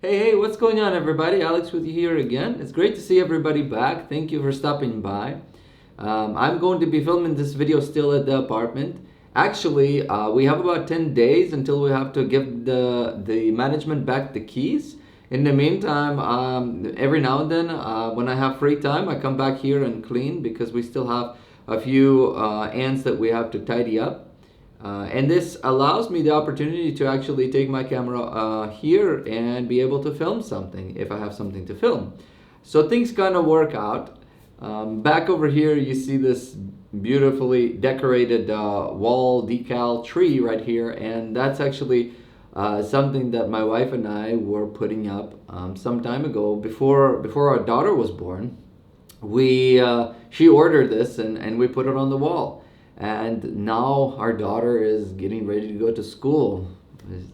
Hey, what's going on, everybody? Alex with you here again. It's great to see everybody back. Thank you for stopping by. I'm going to be filming this video still at the apartment. Actually, we have about 10 days until we have to give the management back the keys. In the meantime, every now and then, when I have free time, I come back here and clean because we still have a few ants that we have to tidy up. And this allows me the opportunity to actually take my camera here and be able to film something if I have something to film. So things kind of work out. Back over here you see this beautifully decorated wall decal tree right here, and that's actually something that my wife and I were putting up some time ago before our daughter was born. She ordered this and we put it on the wall. And now our daughter is getting ready to go to school.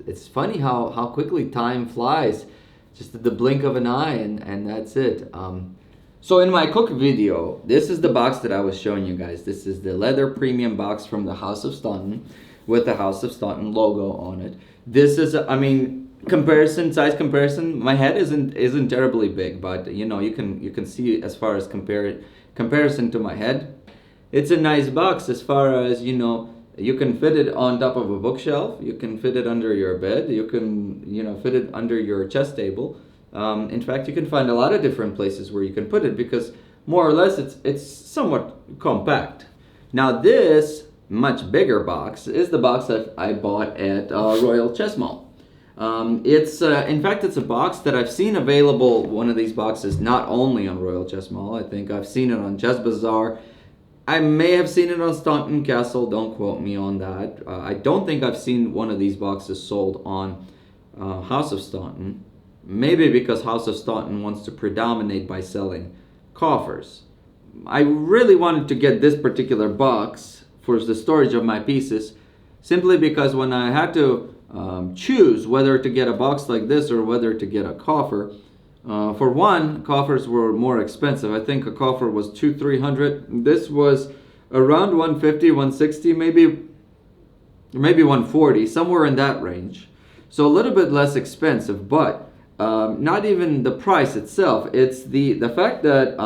It's funny how quickly time flies, just at the blink of an eye, and that's it. So in my cook video, this is the box that I was showing you guys. This is the leather premium box from the House of Staunton with the House of Staunton logo on it. This is, size comparison. My head isn't terribly big, but you know, you can see as far as comparison to my head. It's a nice box as far as, you know, you can fit it on top of a bookshelf, you can fit it under your bed, you can, you know, fit it under your chess table. In fact, you can find a lot of different places where you can put it because more or less it's somewhat compact. Now this much bigger box is the box that I bought at Royal Chess Mall. In fact, it's a box that I've seen available, one of these boxes, not only on Royal Chess Mall. I think I've seen it on Chess Bazaar. I may have seen it on Staunton Castle, don't quote me on that. I don't think I've seen one of these boxes sold on House of Staunton. Maybe because House of Staunton wants to predominate by selling coffers. I really wanted to get this particular box for the storage of my pieces, simply because when I had to choose whether to get a box like this or whether to get a coffer, for one, coffers were more expensive. I think a coffer was $200-300. This was around $150, $160, maybe 140, somewhere in that range. So a little bit less expensive, but not even the price itself. It's the fact that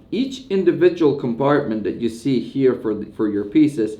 each individual compartment that you see here for your pieces,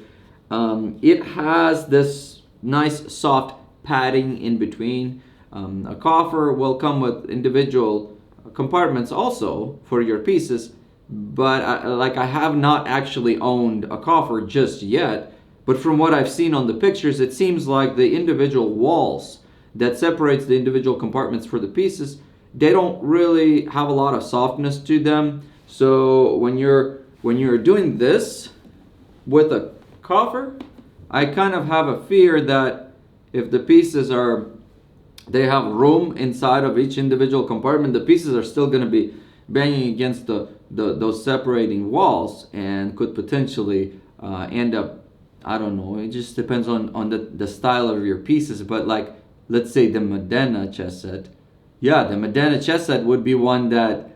it has this nice soft padding in between. A coffer will come with individual compartments also for your pieces, but I have not actually owned a coffer just yet, but from what I've seen on the pictures, it seems like the individual walls that separates the individual compartments for the pieces, they don't really have a lot of softness to them. So when you're doing this with a coffer, I kind of have a fear that if the pieces they have room inside of each individual compartment, the pieces are still going to be banging against those separating walls and could potentially end up, I don't know, it just depends on the style of your pieces. But like, let's say the Modena chess set. Yeah, the Modena chess set would be one that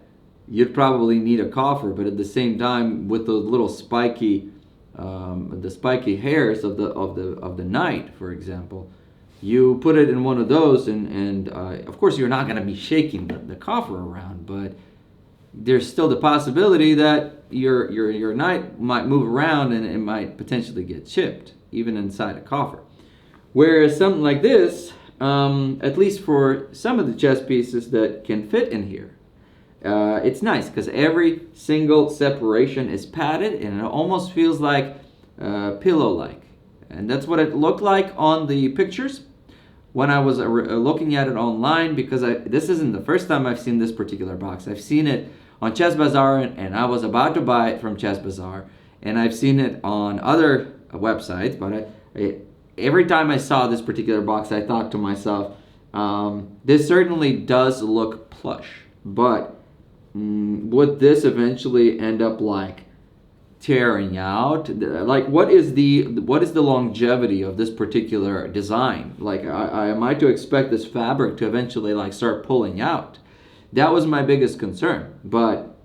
you'd probably need a coffer, but at the same time, with those little spiky, the spiky hairs of the knight, for example, you put it in one of those, and of course you're not going to be shaking the coffer around, but there's still the possibility that your knight might move around and it might potentially get chipped, even inside a coffer. Whereas something like this, at least for some of the chess pieces that can fit in here, it's nice because every single separation is padded and it almost feels like pillow-like. And that's what it looked like on the pictures when I was looking at it online, because this isn't the first time I've seen this particular box. I've seen it on Chess Bazaar, and I was about to buy it from Chess Bazaar, and I've seen it on other websites, but every time I saw this particular box, I thought to myself, this certainly does look plush, but would this eventually end up like tearing out? Like, what is the longevity of this particular design? Like, am I to expect this fabric to eventually like start pulling out? That was my biggest concern. But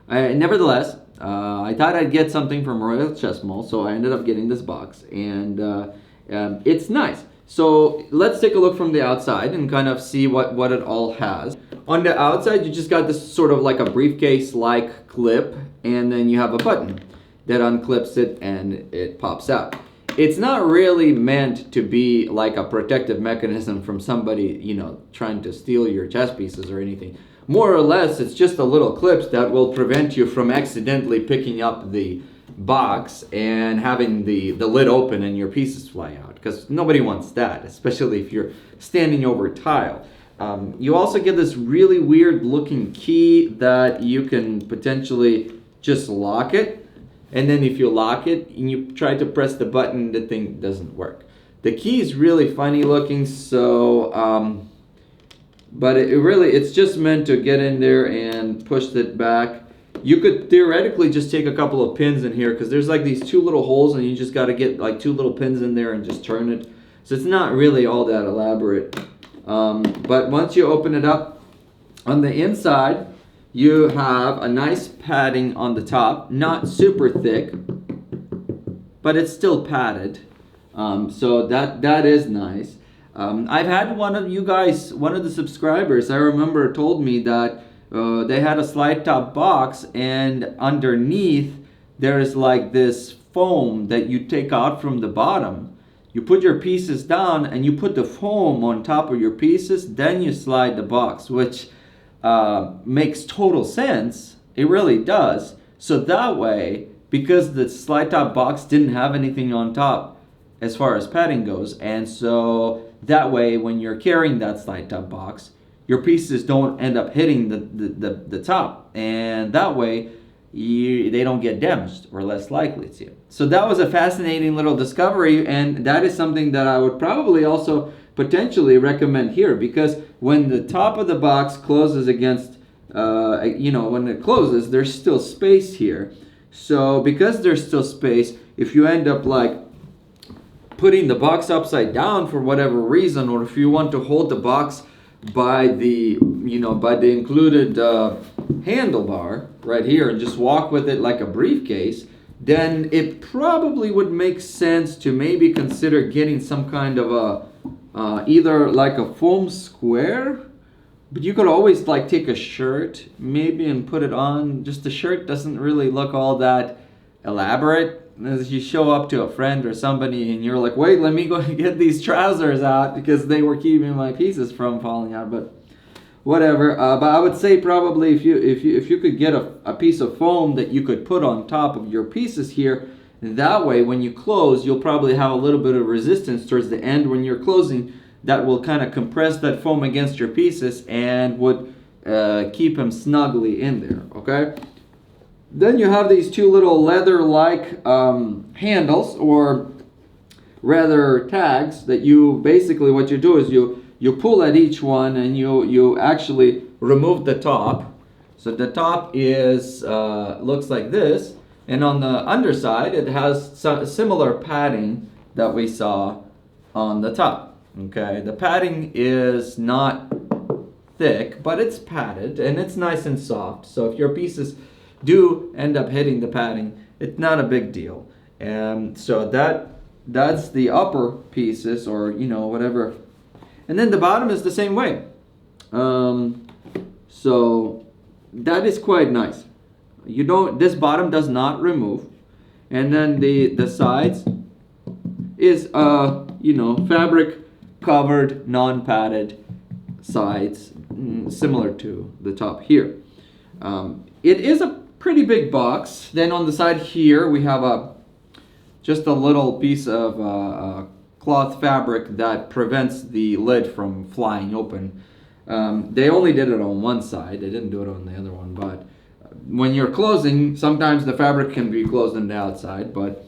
nevertheless, I thought I'd get something from Royal Chess Mall, so I ended up getting this box, and it's nice. So let's take a look from the outside and kind of see what it all has. On the outside, you just got this sort of like a briefcase-like clip, and then you have a button that unclips it and it pops out. It's not really meant to be like a protective mechanism from somebody, you know, trying to steal your chess pieces or anything. More or less, it's just a little clip that will prevent you from accidentally picking up the box and having the lid open and your pieces fly out, because nobody wants that, especially if you're standing over tile. You also get this really weird looking key that you can potentially just lock it, and then if you lock it and you try to press the button, the thing doesn't work. The key is really funny looking, so but it's just meant to get in there and push it back. You could theoretically just take a couple of pins in here, because there's like these two little holes and you just got to get like two little pins in there and just turn it. So it's not really all that elaborate. But once you open it up, on the inside you have a nice padding on the top, not super thick, but it's still padded. So that is nice. I've had one of the subscribers, I remember, told me that they had a slide top box, and underneath there's like this foam that you take out from the bottom. You put your pieces down and you put the foam on top of your pieces, then you slide the box, which makes total sense. It really does. So that way, because the slide top box didn't have anything on top as far as padding goes, and so that way when you're carrying that slide top box, your pieces don't end up hitting the top, and that way they don't get damaged, or less likely to. So that was a fascinating little discovery, and that is something that I would probably also potentially recommend here, because when the top of the box closes against, when it closes, there's still space here. So because there's still space, if you end up like putting the box upside down for whatever reason, or if you want to hold the box by the included handlebar right here and just walk with it like a briefcase, then it probably would make sense to maybe consider getting some kind of a either like a foam square, but you could always like take a shirt maybe and put it on. Just the shirt doesn't really look all that elaborate. As you show up to a friend or somebody and you're like, wait, let me go get these trousers out because they were keeping my pieces from falling out, but whatever. But I would say probably if you could get a piece of foam that you could put on top of your pieces here, that way when you close, you'll probably have a little bit of resistance towards the end when you're closing that will kind of compress that foam against your pieces and would keep them snugly in there, okay? Then you have these two little leather-like handles, or rather tags, that you basically, what you do is you pull at each one and you actually remove the top. So the top is looks like this, and on the underside it has similar padding that we saw on the top. Okay, the padding is not thick, but it's padded and it's nice and soft. So if your pieces do end up hitting the padding, it's not a big deal. And so that's the upper pieces, or whatever. And then the bottom is the same way. So that is quite nice. This bottom does not remove. And then the sides is fabric covered, non-padded sides, similar to the top here. It is a pretty big box. Then on the side here we have just a little piece of cloth fabric that prevents the lid from flying open. They only did it on one side, they didn't do it on the other one, but when you're closing, sometimes the fabric can be closed on the outside, but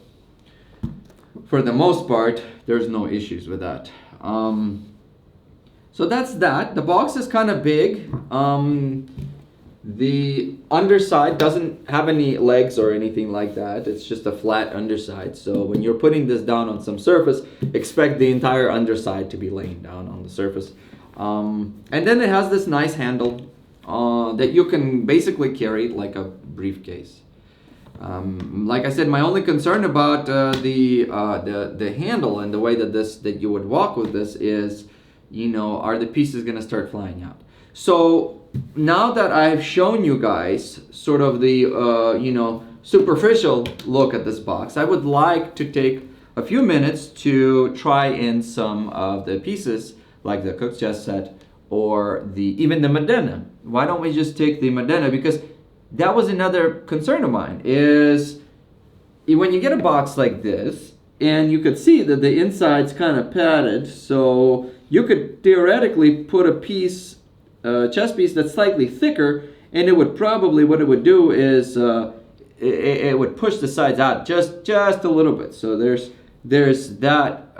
for the most part there's no issues with that. So that's that. The box is kind of big. The underside doesn't have any legs or anything like that. It's just a flat underside. So when you're putting this down on some surface, expect the entire underside to be laying down on the surface. And then it has this nice handle that you can basically carry like a briefcase. Like I said, my only concern about the handle and the way that you would walk with this is, you know, are the pieces gonna start flying out? So now that I've shown you guys sort of the you know, superficial look at this box, I would like to take a few minutes to try in some of the pieces, like the Cook's chess set or even the Modena. Why don't we just take the Modena? Because that was another concern of mine, is when you get a box like this, and you could see that the inside's kind of padded, so you could theoretically put a piece, chess piece that's slightly thicker, and it would probably, what it would do is it would push the sides out just a little bit. So there's that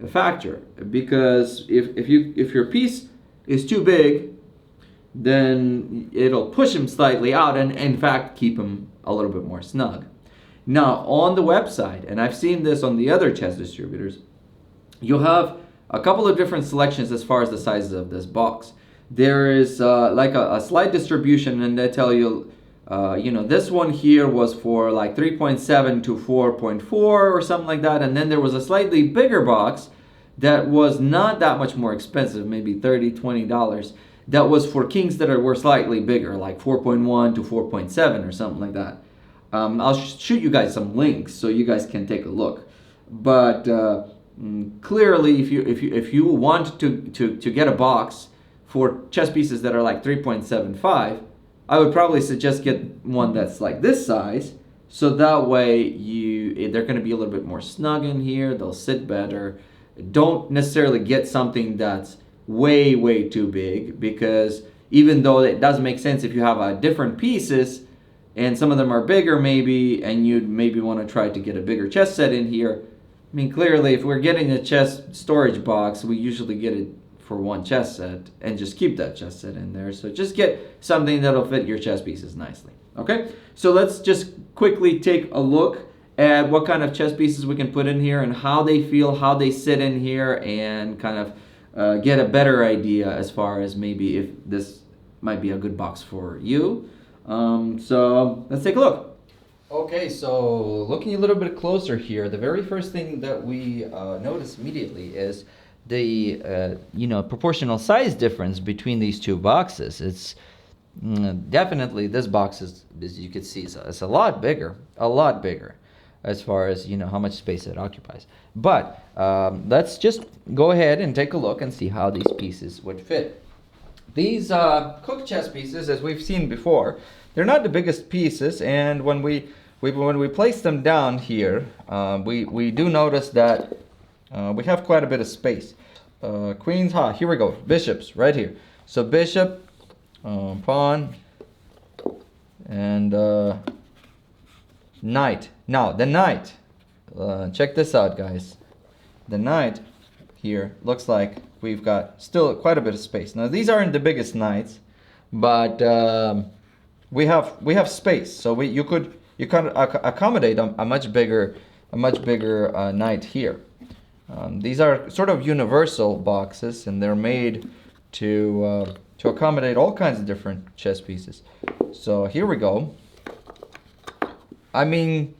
factor, because if your piece is too big, then it'll push him slightly out and in fact keep him a little bit more snug. Now on the website, and I've seen this on the other chess distributors, you'll have a couple of different selections as far as the sizes of this box. There is like a slight distribution, and they tell you, you know, this one here was for like 3.7 to 4.4 or something like that, and then there was a slightly bigger box that was not that much more expensive, maybe $20 that was for kings that were slightly bigger, like 4.1 to 4.7 or something like that. I'll shoot you guys some links so you guys can take a look. But clearly, if you want to get a box for chess pieces that are like 3.75, I would probably suggest get one that's like this size, so that way they're going to be a little bit more snug in here. They'll sit better. Don't necessarily get something that's way too big, because even though it does make sense if you have different pieces and some of them are bigger maybe, and you'd maybe want to try to get a bigger chess set in here. I mean, clearly if we're getting a chess storage box, we usually get it for one chess set and just keep that chess set in there. So just get something that'll fit your chess pieces nicely. Okay, so let's just quickly take a look at what kind of chess pieces we can put in here and how they feel, how they sit in here, and kind of get a better idea as far as maybe if this might be a good box for you. So let's take a look. Okay, so looking a little bit closer here, the very first thing that we notice immediately is the you know, proportional size difference between these two boxes. It's definitely, this box is, as you can see, it's a lot bigger as far as, you know, how much space it occupies. But let's just go ahead and take a look and see how these pieces would fit. These Cook chess pieces, as we've seen before, they're not the biggest pieces, and when we place them down here, we do notice that we have quite a bit of space. Queens, here we go, bishops right here. So bishop, pawn, and knight. Now the knight, check this out, guys. The knight here looks like we've got still quite a bit of space. Now these aren't the biggest knights, but we have space, so you could accommodate a much bigger knight here. These are sort of universal boxes, and they're made to accommodate all kinds of different chess pieces. So here we go. I mean,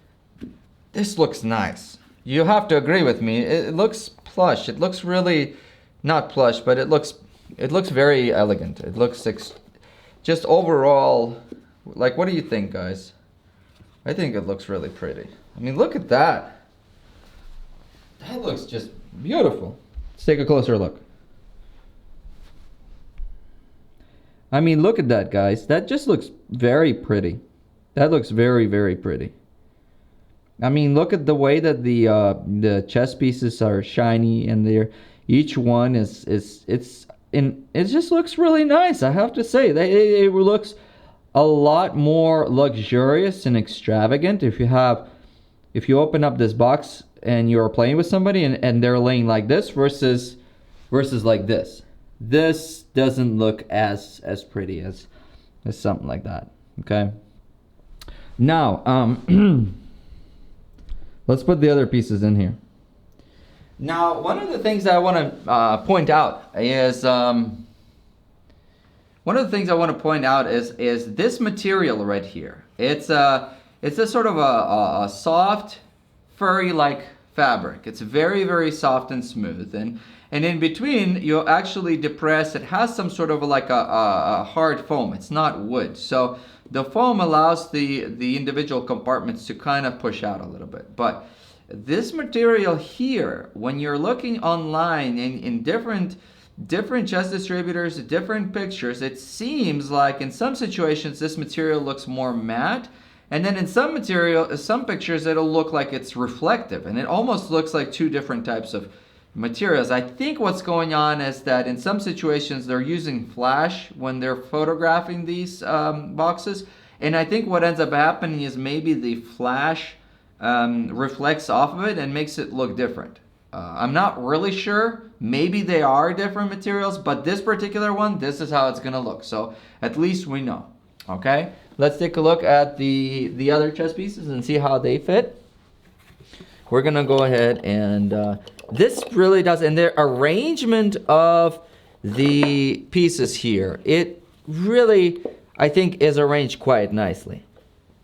this looks nice. You have to agree with me. It looks plush. It looks really not plush, but it looks very elegant. It looks just overall, like, what do you think, guys? I think it looks really pretty. I mean, look at that. That looks just beautiful. Let's take a closer look. I mean, look at that, guys. That just looks very pretty. That looks very pretty. I mean, look at the way that the chess pieces are shiny, and each one it just looks really nice. I have to say that it looks a lot more luxurious and extravagant if you open up this box and you're playing with somebody and they're laying like this versus like this. This doesn't look as pretty as something like that. Okay. Now, let's put the other pieces in here. Now, one of the things I want to point out is is this material right here. It's it's a sort of a soft, furry-like fabric. It's very, very soft and smooth. And in between, you actually depress, it has some sort of like a hard foam. It's not wood. So the foam allows the individual compartments to kind of push out a little bit. But this material here, when you're looking online in different chess distributors, different pictures, it seems like in some situations this material looks more matte, and then in some pictures it'll look like it's reflective, and it almost looks like two different types of materials. I think what's going on is that in some situations they're using flash when they're photographing these boxes, and I think what ends up happening is maybe the flash reflects off of it and makes it look different. I'm not really sure. Maybe they are different materials, but this particular one, this is how it's gonna look. So at least we know. Okay, let's take a look at the other chess pieces and see how they fit. We're gonna go ahead and this really does, and the arrangement of the pieces here, it really, I think, is arranged quite nicely.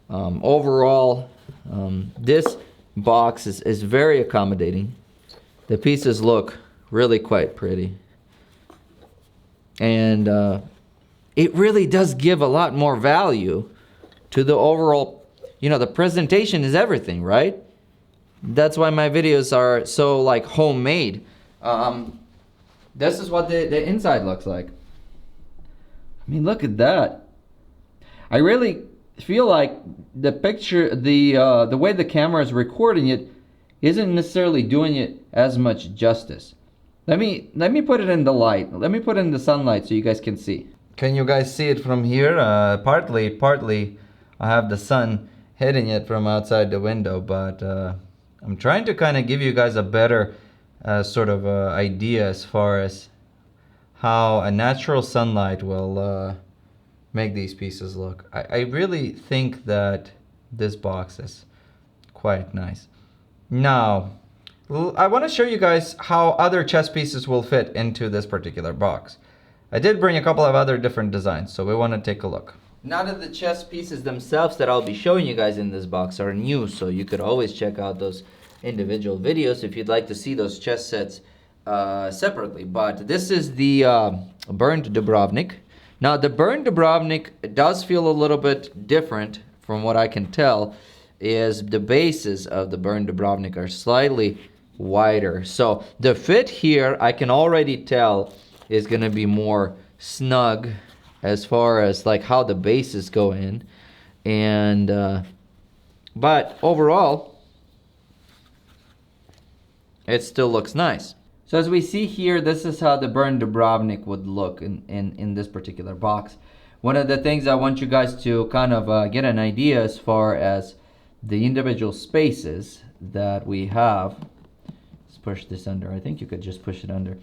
Overall, this box is very accommodating. The pieces look really quite pretty. And it really does give a lot more value to the overall, you know, the presentation is everything, right? That's why my videos are so like homemade. This is what the inside looks like. I mean, look at that. I really feel like the picture, the way the camera is recording it isn't necessarily doing it as much justice. Let me put it in the light. Let me put it in the sunlight so you guys can see. Can you guys see it from here? Partly I have the sun hitting it from outside the window, but I'm trying to kind of give you guys a better sort of idea as far as how a natural sunlight will make these pieces look. I really think that this box is quite nice. Now, I want to show you guys how other chess pieces will fit into this particular box. I did bring a couple of other different designs, so we want to take a look. Now that the chess pieces themselves that I'll be showing you guys in this box are new, so you could always check out those individual videos if you'd like to see those chess sets separately. But this is the burnt Dubrovnik. Now the burnt Dubrovnik does feel a little bit different from what I can tell, is the bases of the burnt Dubrovnik are slightly wider. So the fit here, I can already tell, is gonna be more snug as far as like how the bases go in. And but overall, it still looks nice. So as we see here, this is how the burnt Dubrovnik would look in this particular box. One of the things I want you guys to kind of get an idea as far as the individual spaces that we have. Let's push this under. I think you could just push it under.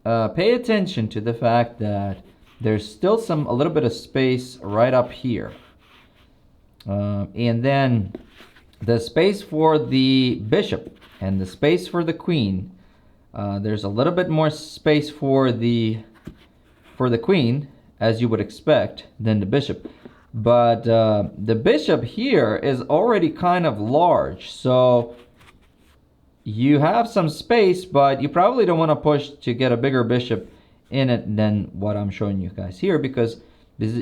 Pay attention to the fact that there's still a little bit of space right up here. And then the space for the bishop and the space for the queen, there's a little bit more space for the queen, as you would expect, than the bishop. But the bishop here is already kind of large, so you have some space, but you probably don't want to push to get a bigger bishop in it than what I'm showing you guys here, because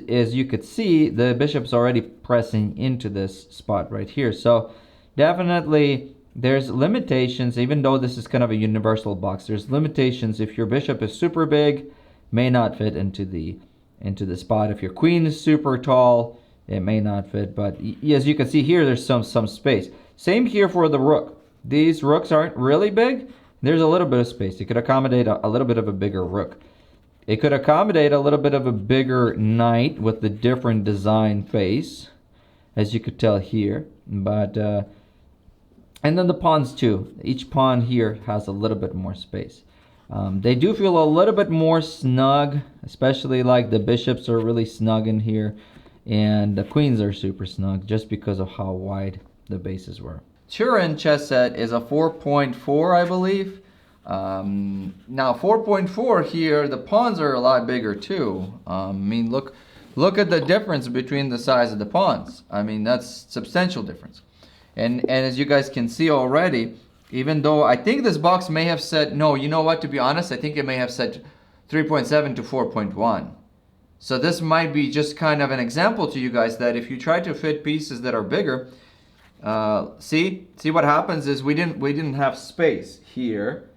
as you could see, the bishop's already pressing into this spot right here. So definitely there's limitations, even though this is kind of a universal box. There's limitations. If your bishop is super big, may not fit into the spot. If your queen is super tall, it may not fit. But as you can see here, there's some space. Same here for the rook. These rooks aren't really big. There's a little bit of space. It could accommodate a little bit of a bigger rook. It could accommodate a little bit of a bigger knight with the different design face, as you could tell here. But and then the pawns too. Each pawn here has a little bit more space. They do feel a little bit more snug, especially like the bishops are really snug in here, and the queens are super snug just because of how wide the bases were. Turin chess set is a 4.4, I believe. Now 4.4 here, the pawns are a lot bigger too. I mean, look look at the difference between the size of the pawns. I mean, that's substantial difference. And as you guys can see already, even though I think this box may have said, no, you know what, to be honest, I think it may have said 3.7 to 4.1. So this might be just kind of an example to you guys that if you try to fit pieces that are bigger, see what happens is we didn't have space here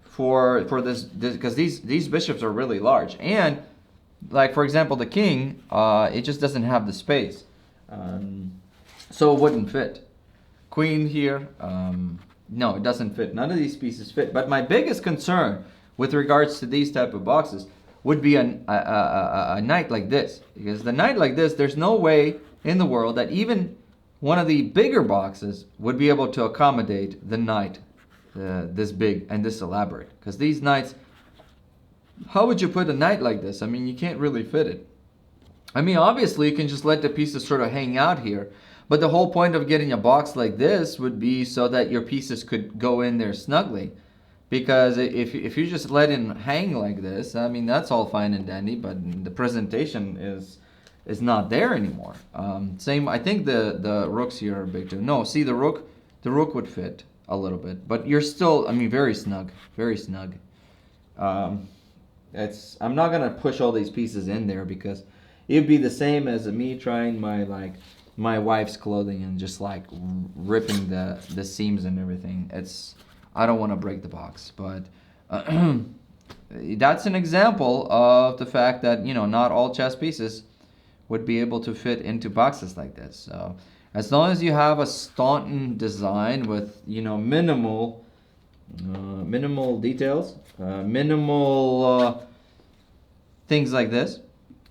for this because these bishops are really large, and like for example the king, it just doesn't have the space, so it wouldn't fit. Queen here, no, it doesn't fit. None of these pieces fit. But my biggest concern with regards to these type of boxes would be a knight like this, because the knight like this, there's no way in the world that even one of the bigger boxes would be able to accommodate the knight this big and this elaborate. Because these knights, how would you put a knight like this? I mean, you can't really fit it. I mean, obviously you can just let the pieces sort of hang out here, but the whole point of getting a box like this would be so that your pieces could go in there snugly. Because if you just let it hang like this, I mean, that's all fine and dandy, but the presentation is not there anymore. Same, I think the rooks here are big too. No, see the rook would fit a little bit, but you're still, I mean, very snug, very snug. I'm not gonna push all these pieces in there because it'd be the same as me trying my wife's clothing and just like ripping the seams and everything. I don't want to break the box, but that's an example of the fact that, you know, not all chess pieces would be able to fit into boxes like this. So as long as you have a Staunton design with, you know, minimal details, minimal things like this,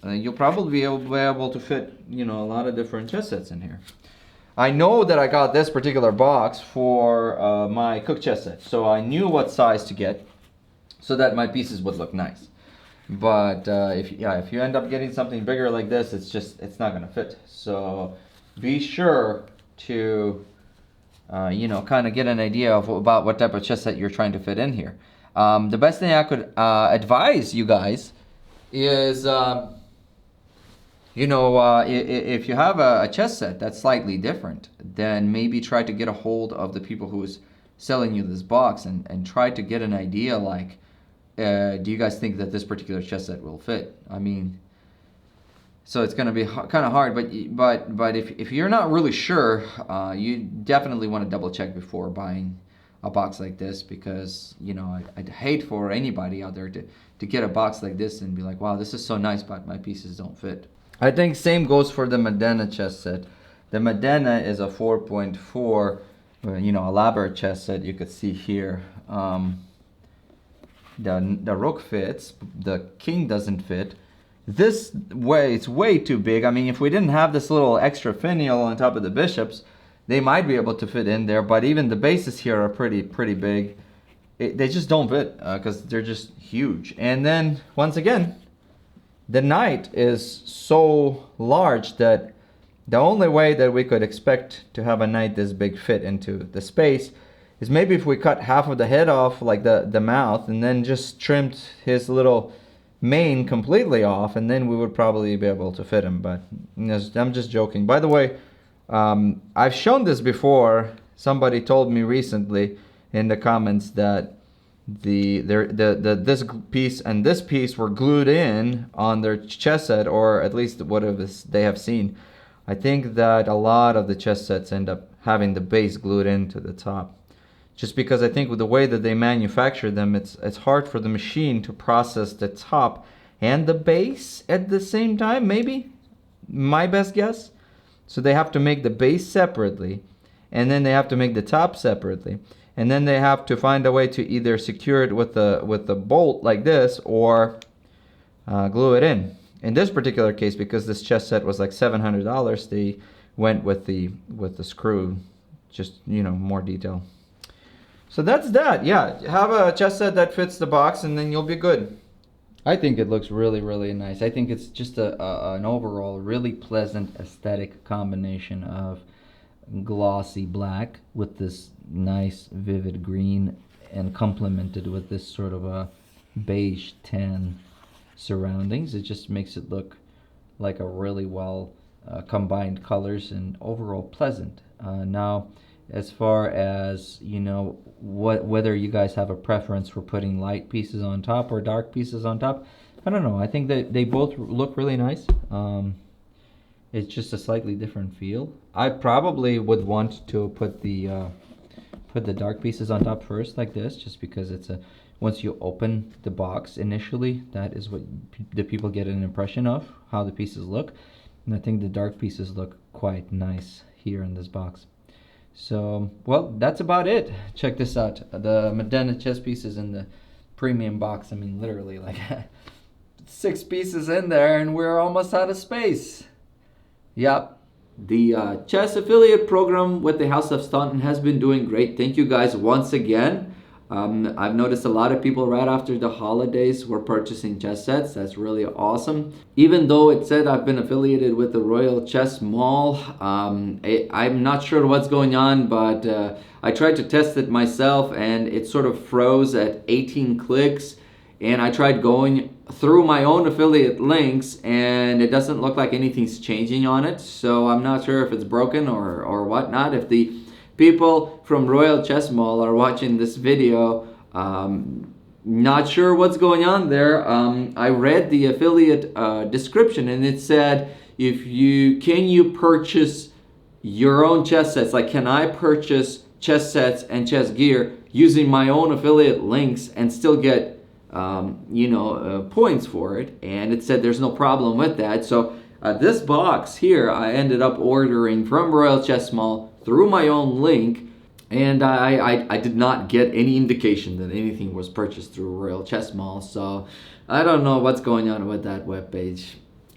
you'll probably be able to fit, you know, a lot of different chess sets in here. I know that I got this particular box for my cook chess set, so I knew what size to get so that my pieces would look nice. But if you end up getting something bigger like this, it's not gonna fit. So be sure to you know, kind of get an idea about what type of chess set you're trying to fit in here. The best thing I could advise you guys is you know, if you have a chess set that's slightly different, then maybe try to get a hold of the people who's selling you this box and try to get an idea like, do you guys think that this particular chess set will fit? I mean, so it's going to be kind of hard, but if you're not really sure, you definitely want to double check before buying a box like this, because, you know, I'd hate for anybody out there to get a box like this and be like, wow, this is so nice, but my pieces don't fit. I think same goes for the Modena chess set. The Modena is a 4.4, you know, elaborate chess set. You could see here. The rook fits, the king doesn't fit. This way, it's way too big. I mean, if we didn't have this little extra finial on top of the bishops, they might be able to fit in there. But even the bases here are pretty big. They just don't fit because they're just huge. And then once again, the knight is so large that the only way that we could expect to have a knight this big fit into the space is maybe if we cut half of the head off, like the mouth, and then just trimmed his little mane completely off, and then we would probably be able to fit him. But I'm just joking. By the way, I've shown this before. Somebody told me recently in the comments that this piece and this piece were glued in on their chess set, or at least whatever they have seen. I think that a lot of the chess sets end up having the base glued into the top, just because I think with the way that they manufacture them, it's hard for the machine to process the top and the base at the same time, maybe, my best guess. So they have to make the base separately, and then they have to make the top separately. And then they have to find a way to either secure it with a bolt like this, or glue it in. In this particular case, because this chess set was like $700, they went with the screw, just, you know, more detail. So that's that. Yeah, have a chess set that fits the box, and then you'll be good. I think it looks really nice. I think it's just an overall really pleasant aesthetic combination of glossy black with this nice vivid green, and complemented with this sort of a beige tan surroundings. It just makes it look like a really well combined colors and overall pleasant. Now, as far as, you know, whether you guys have a preference for putting light pieces on top or dark pieces on top, I don't know. I think that they both look really nice. It's just a slightly different feel. I probably would want to put the dark pieces on top first, like this, just because it's a, once you open the box initially, that is what the people get an impression of, how the pieces look. And I think the dark pieces look quite nice here in this box. So, well, that's about it. Check this out. The Modena chess pieces in the premium box. I mean, literally, like 6 pieces in there and we're almost out of space. Yep. The chess affiliate program with the House of Staunton has been doing great. Thank you guys once again. I've noticed a lot of people right after the holidays were purchasing chess sets. That's really awesome. Even though it said I've been affiliated with the Royal Chess Mall, I'm not sure what's going on, but I tried to test it myself and it sort of froze at 18 clicks. And I tried going through my own affiliate links and it doesn't look like anything's changing on it. So I'm not sure if it's broken or whatnot. If the people from Royal Chess Mall are watching this video, not sure what's going on there. I read the affiliate description and it said, can you purchase your own chess sets? Like, can I purchase chess sets and chess gear using my own affiliate links and still get points for it? And it said there's no problem with that. So this box here I ended up ordering from Royal Chess Mall through my own link, and I did not get any indication that anything was purchased through Royal Chess Mall. So I don't know what's going on with that webpage.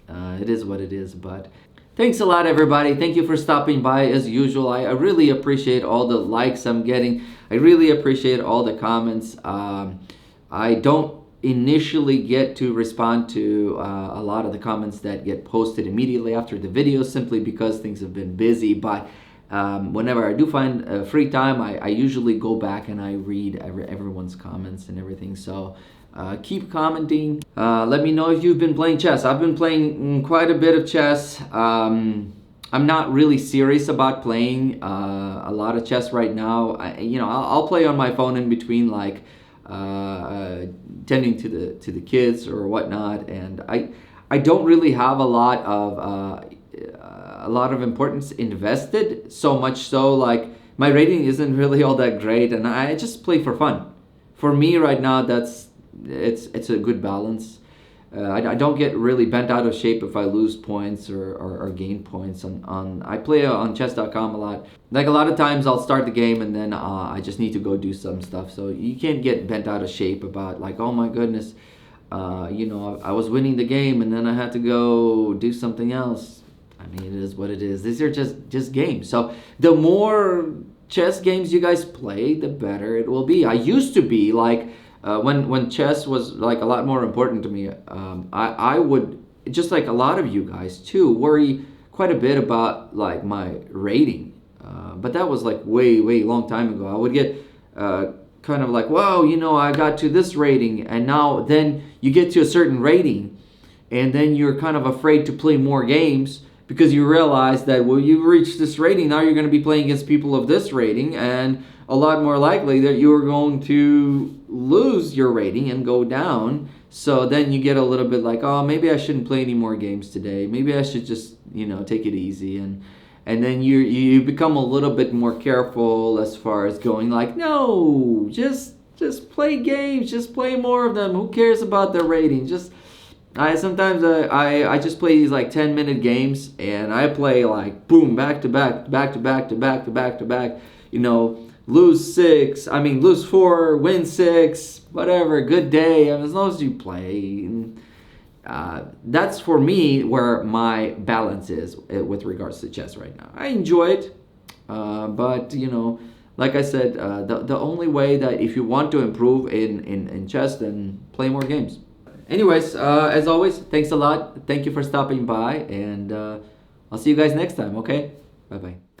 It is what it is, but thanks a lot, everybody. Thank you for stopping by as usual. I really appreciate all the likes I'm getting. I really appreciate all the comments. I don't initially get to respond to a lot of the comments that get posted immediately after the video, simply because things have been busy. But whenever I do find free time, I usually go back and I read everyone's comments and everything. So keep commenting. Let me know if you've been playing chess. I've been playing quite a bit of chess. I'm not really serious about playing a lot of chess right now. I'll play on my phone in between, like tending to the kids or whatnot, and I don't really have a lot of importance invested, so much so like my rating isn't really all that great, and I just play for fun. For me right now, it's a good balance. I don't get really bent out of shape if I lose points or gain points on I play on chess.com a lot. Like, a lot of times I'll start the game and then I just need to go do some stuff. So you can't get bent out of shape about, like, oh my goodness, I was winning the game and then I had to go do something else. I mean, it is what it is. These are just games. So the more chess games you guys play, the better it will be. I used to be like, when chess was like a lot more important to me, I would, just like a lot of you guys too, worry quite a bit about like my rating. But that was like way long time ago. I would get kind of like, whoa, I got to this rating, and now then you get to a certain rating and then you're kind of afraid to play more games, because you realize that, well, you've reached this rating, now you're going to be playing against people of this rating, and a lot more likely that you're going to lose your rating and go down. So then you get a little bit like, oh, maybe I shouldn't play any more games today. Maybe I should just, take it easy. And then you become a little bit more careful as far as going like, no, just play games, just play more of them. Who cares about the rating? Sometimes I just play these like 10-minute games, and I play like boom, back to back, lose 4, win 6, whatever, good day, as long as you play. That's for me where my balance is with regards to chess right now. I enjoy it, but like I said, the only way that if you want to improve in chess, then play more games. Anyways, as always, thanks a lot. Thank you for stopping by, and I'll see you guys next time, okay? Bye-bye.